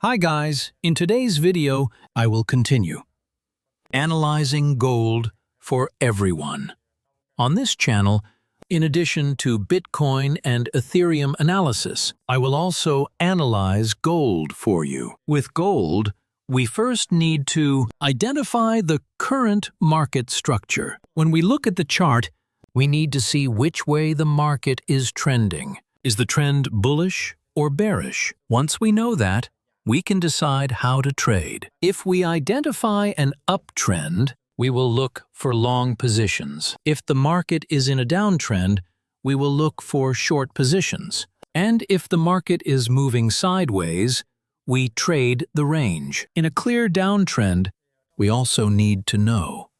Hi guys, in today's video, I will continue analyzing gold for everyone. On this channel, in addition to Bitcoin and Ethereum analysis, I will also analyze gold for you. With gold, we first need to identify the current market structure. When we look at the chart, we need to see which way the market is trending. Is the trend bullish or bearish? Once we know that, we can decide how to trade. If we identify an uptrend, we will look for long positions. If the market is in a downtrend, we will look for short positions. And if the market is moving sideways, we trade the range. In a clear downtrend, we also need to know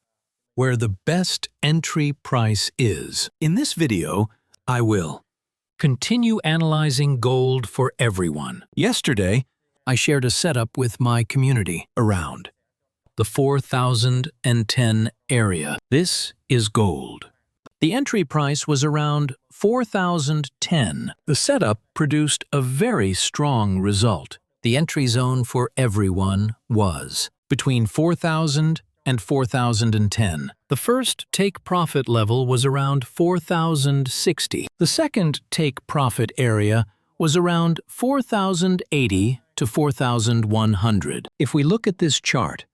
where the best entry price is. In this video, I will continue analyzing gold for everyone. Yesterday, I shared a setup with my community around the 4,010 area. This is gold. The entry price was around 4,010. The setup produced a very strong result. The entry zone for everyone was between 4,000 and 4,010. The first take profit level was around 4,060. The second take profit area was around 4,080 to 4,100. If we look at this chart,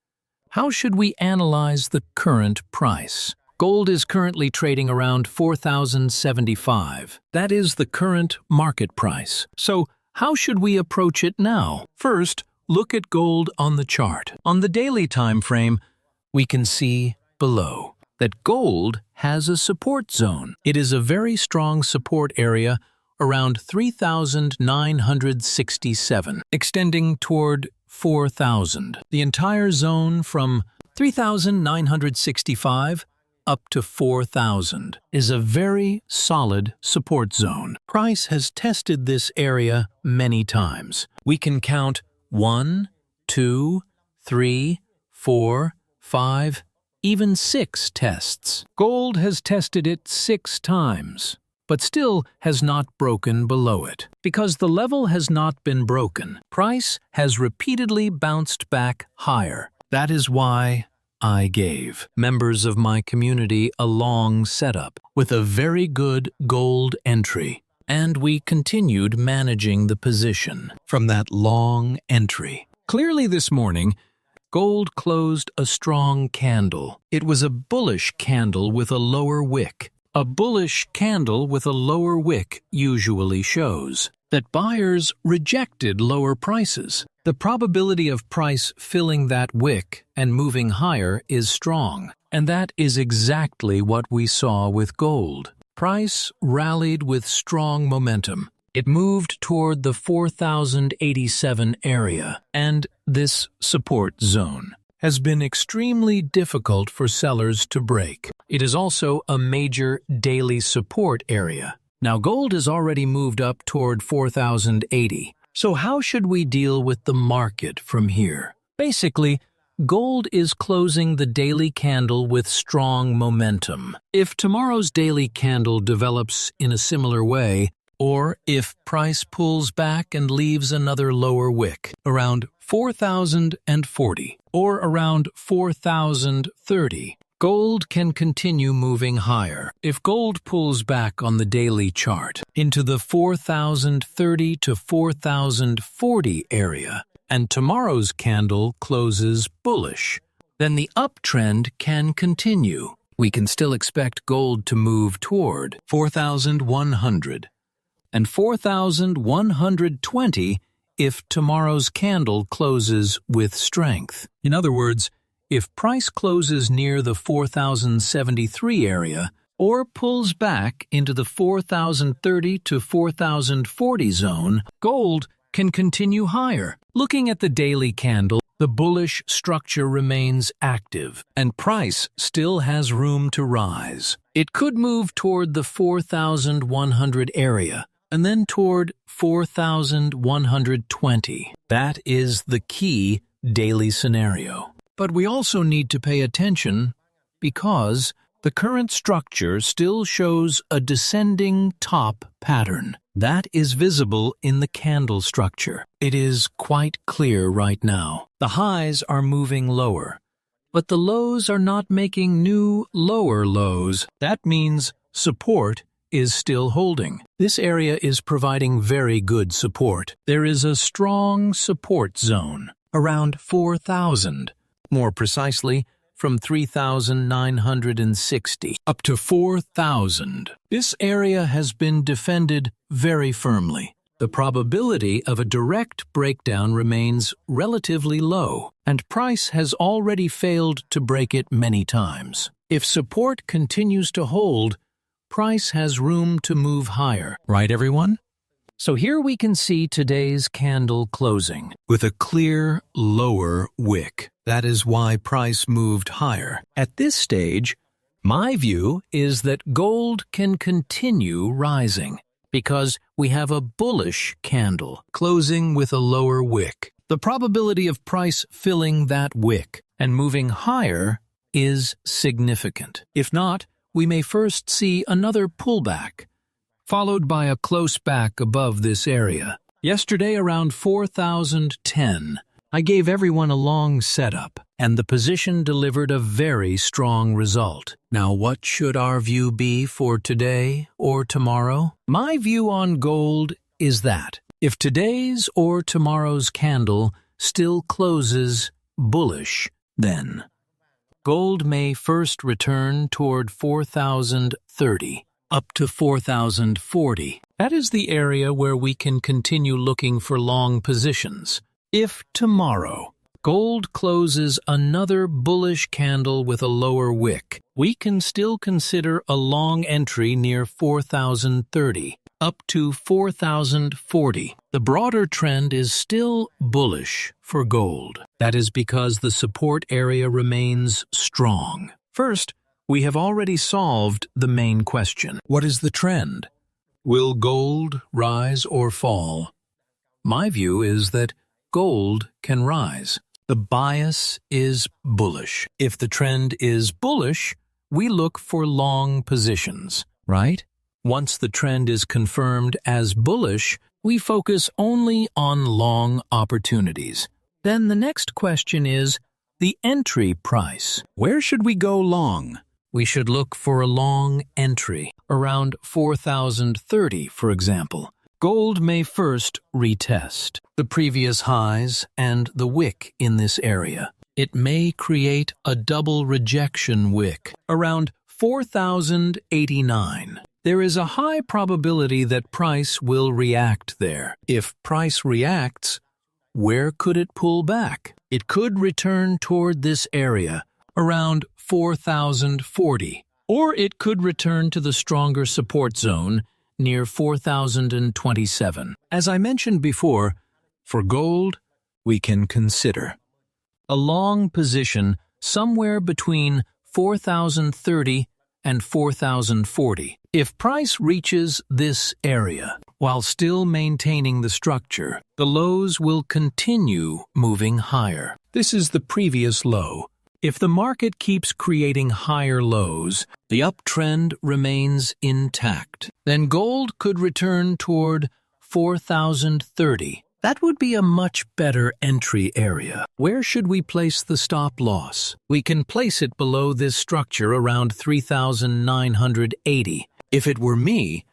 how should we analyze the current price? Gold is currently trading around 4,075. That is the current market price. So, how should we approach it now? First, look at gold on the chart. On the daily time frame, we can see below that gold has a support zone. It is a very strong support area around 3,967, extending toward 4,000. The entire zone from 3,965 up to 4,000 is a very solid support zone. Price has tested this area many times. We can count 1, 2, 3, 4, 5, even 6 tests. Gold has tested it 6 times, but still has not broken below it. Because the level has not been broken, price has repeatedly bounced back higher. That is why I gave members of my community a long setup with a very good gold entry, and we continued managing the position from that long entry. Clearly this morning, gold closed a strong candle. It was a bullish candle with a lower wick. A bullish candle with a lower wick usually shows that buyers rejected lower prices. The probability of price filling that wick and moving higher is strong, and that is exactly what we saw with gold. Price rallied with strong momentum. It moved toward the 4,087 area, and this support zone has been extremely difficult for sellers to break. It is also a major daily support area. Now gold has already moved up toward 4,080. So how should we deal with the market from here? Basically, gold is closing the daily candle with strong momentum. If tomorrow's daily candle develops in a similar way, or if price pulls back and leaves another lower wick around 4,040 or around 4,030, gold can continue moving higher. If gold pulls back on the daily chart into the 4,030 to 4,040 area and tomorrow's candle closes bullish, then the uptrend can continue. We can still expect gold to move toward 4,100 and 4,120 if tomorrow's candle closes with strength. In other words, if price closes near the 4,073 area or pulls back into the 4,030 to 4,040 zone, gold can continue higher. Looking at the daily candle, the bullish structure remains active, and price still has room to rise. It could move toward the 4,100 area, and then toward 4,120. That is the key daily scenario. But we also need to pay attention because The current structure still shows a descending top pattern. That is visible in the candle structure. It is quite clear right now. The highs are moving lower, but the lows are not making new lower lows. That means support is still holding. This area is providing very good support. There is a strong support zone around 4,000. More precisely, from 3,960 up to 4,000. This area has been defended very firmly. The probability of a direct breakdown remains relatively low, and price has already failed to break it many times. If support continues to hold, price has room to move higher. Right, everyone? So here we can see today's candle closing with a clear lower wick. That is why price moved higher. At this stage, my view is that gold can continue rising because we have a bullish candle closing with a lower wick. The probability of price filling that wick and moving higher is significant. If not, we may first see another pullback, followed by a close back above this area. Yesterday, around 4,010, I gave everyone a long setup, and the position delivered a very strong result. Now, what should our view be for today or tomorrow? My view on gold is that if today's or tomorrow's candle still closes bullish, then gold may first return toward 4,030. Up to 4,040. That is the area where we can continue looking for long positions. If tomorrow gold closes another bullish candle with a lower wick, we can still consider a long entry near 4,030, up to 4,040. The broader trend is still bullish for gold. That is because the support area remains strong. First, we have already solved the main question. What is the trend? Will gold rise or fall? My view is that gold can rise. The bias is bullish. If the trend is bullish, we look for long positions, right? Once the trend is confirmed as bullish, we focus only on long opportunities. Then the next question is the entry price. Where should we go long? We should look for a long entry, around 4,030, for example. Gold may first retest the previous highs and the wick in this area. It may create a double rejection wick, around 4,089. There is a high probability that price will react there. If price reacts, where could it pull back? It could return toward this area, around 4,040, or it could return to the stronger support zone near 4,027. As I mentioned before, for gold, we can consider a long position somewhere between 4,030 and 4,040. If price reaches this area, while still maintaining the structure, the lows will continue moving higher. This is the previous low. If the market keeps creating higher lows, the uptrend remains intact. Then gold could return toward 4,030. That would be a much better entry area. Where should we place the stop loss? We can place it below this structure around 3,980. If it were me,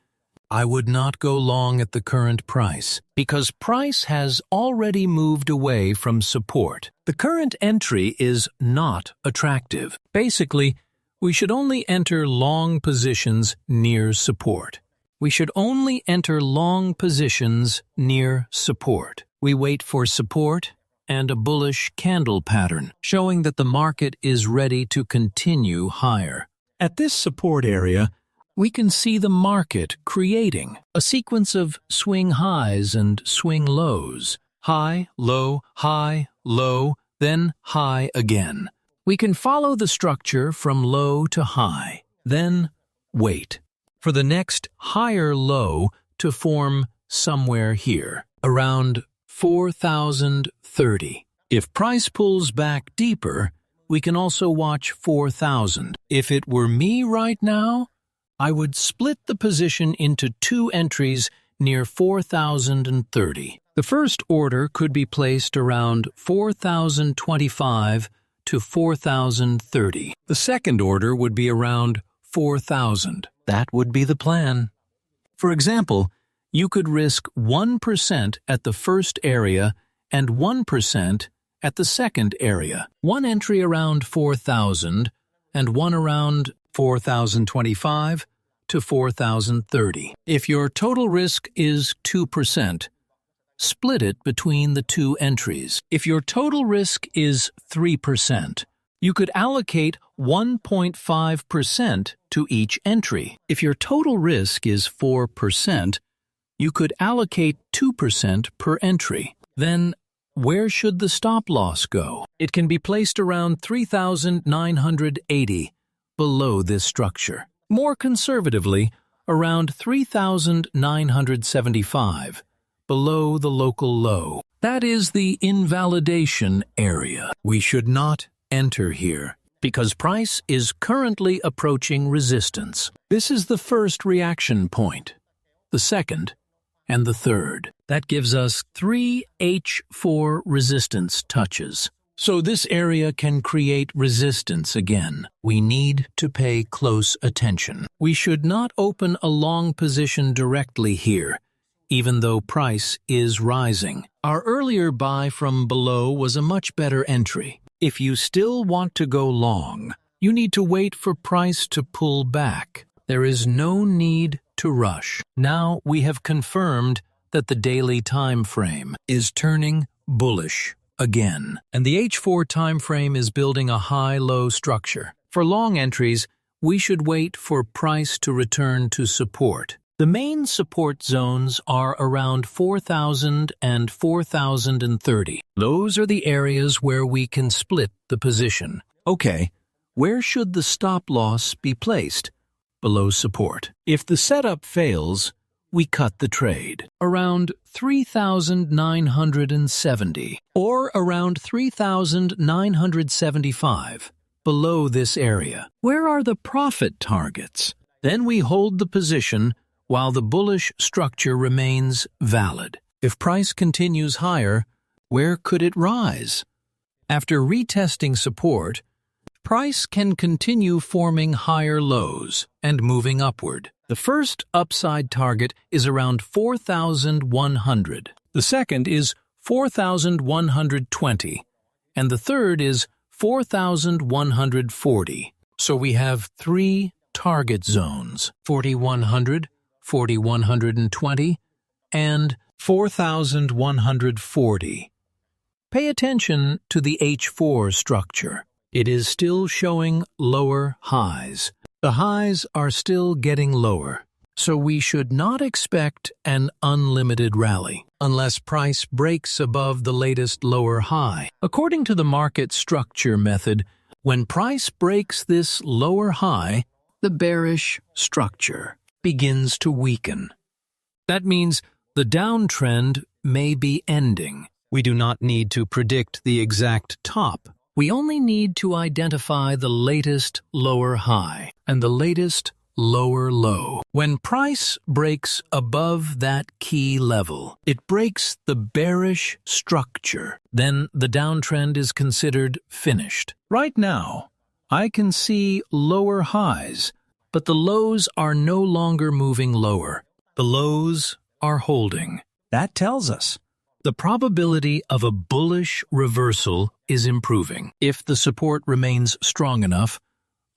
I would not go long at the current price, because price has already moved away from support. The current entry is not attractive. Basically, we should only enter long positions near support. We should only enter long positions near support. We wait for support and a bullish candle pattern, showing that the market is ready to continue higher. At this support area, we can see the market creating a sequence of swing highs and swing lows. High, low, then high again. We can follow the structure from low to high, then wait for the next higher low to form somewhere here, around 4,030. If price pulls back deeper, we can also watch 4,000. If it were me right now, I would split the position into two entries near 4,030. The first order could be placed around 4,025 to 4,030. The second order would be around 4,000. That would be the plan. For example, you could risk 1% at the first area and 1% at the second area. One entry around 4,000 and one around 4,025 to 4,030. If your total risk is 2%, split it between the two entries. If your total risk is 3%, you could allocate 1.5% to each entry. If your total risk is 4%, you could allocate 2% per entry. Then, where should the stop loss go? It can be placed around 3,980 below this structure. More conservatively, around 3,975 below the local low. That is the invalidation area. We should not enter here because price is currently approaching resistance. This is the first reaction point, the second, and the third. That gives us 3 H4 resistance touches. So this area can create resistance again. We need to pay close attention. We should not open a long position directly here, even though price is rising. Our earlier buy from below was a much better entry. If you still want to go long, you need to wait for price to pull back. There is no need to rush. Now we have confirmed that the daily time frame is turning bullish again, and the H4 time frame is building a high-low structure. For long entries, we should wait for price to return to support. The main support zones are around 4,000 and 4,030. Those are the areas where we can split the position. Okay, where should the stop loss be placed? Below support. If the setup fails, we cut the trade. Around 3,970 or around 3,975 below this area. Where are the profit targets? Then we hold the position while the bullish structure remains valid. If price continues higher, where could it rise? After retesting support, price can continue forming higher lows and moving upward. The first upside target is around 4,100. The second is 4,120. And the third is 4,140. So we have three target zones: 4,100, 4,120, and 4,140. Pay attention to the H4 structure. It is still showing lower highs. The highs are still getting lower, so we should not expect an unlimited rally unless price breaks above the latest lower high. According to the market structure method, when price breaks this lower high, the bearish structure begins to weaken. That means the downtrend may be ending. We do not need to predict the exact top. We only need to identify the latest lower high and the latest lower low. When price breaks above that key level, it breaks the bearish structure. Then the downtrend is considered finished. Right now, I can see lower highs, but the lows are no longer moving lower. The lows are holding. That tells us the probability of a bullish reversal is improving. If the support remains strong enough,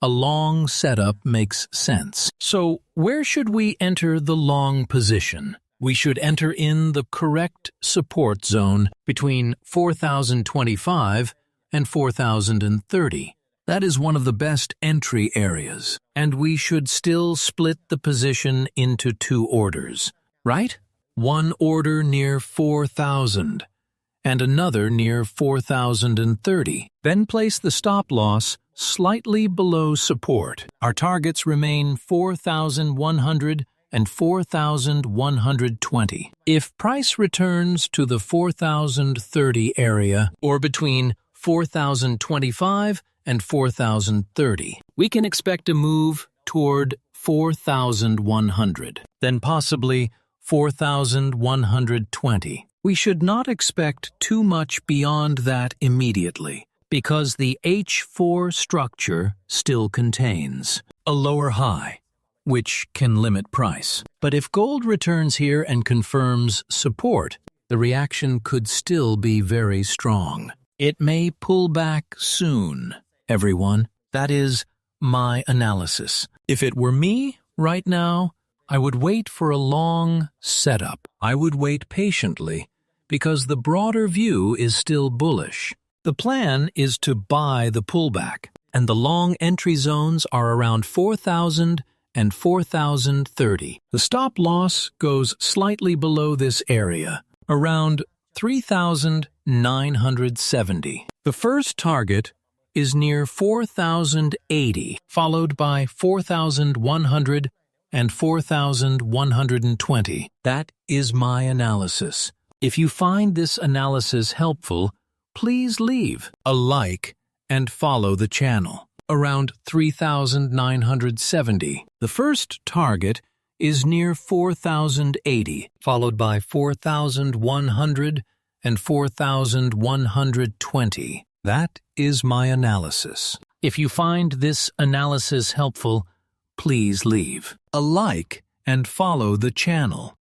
a long setup makes sense. So, where should we enter the long position? We should enter in the correct support zone between 4,025 and 4,030. That is one of the best entry areas, and we should still split the position into two orders, right? One order near 4,000 and another near 4,030. Then place the stop loss slightly below support. Our targets remain 4,100 and 4,120. If price returns to the 4,030 area or between 4,025 and 4,030. We can expect a move toward 4,100, then possibly 4,120. We should not expect too much beyond that immediately, because the H4 structure still contains a lower high, which can limit price. But if gold returns here and confirms support, the reaction could still be very strong. It may pull back soon, everyone. That is my analysis. If it were me right now, I would wait for a long setup. I would wait patiently because the broader view is still bullish. The plan is to buy the pullback, and the long entry zones are around 4,000 and 4,030. The stop loss goes slightly below this area, around 3,970. The first target is near 4,080, followed by 4,100 and 4,120. That is my analysis. If you find this analysis helpful, please leave a like and follow the channel. Around 3,970. The first target is near 4,080, followed by 4,100 and 4,120. That is my analysis. If you find this analysis helpful, please leave a like and follow the channel.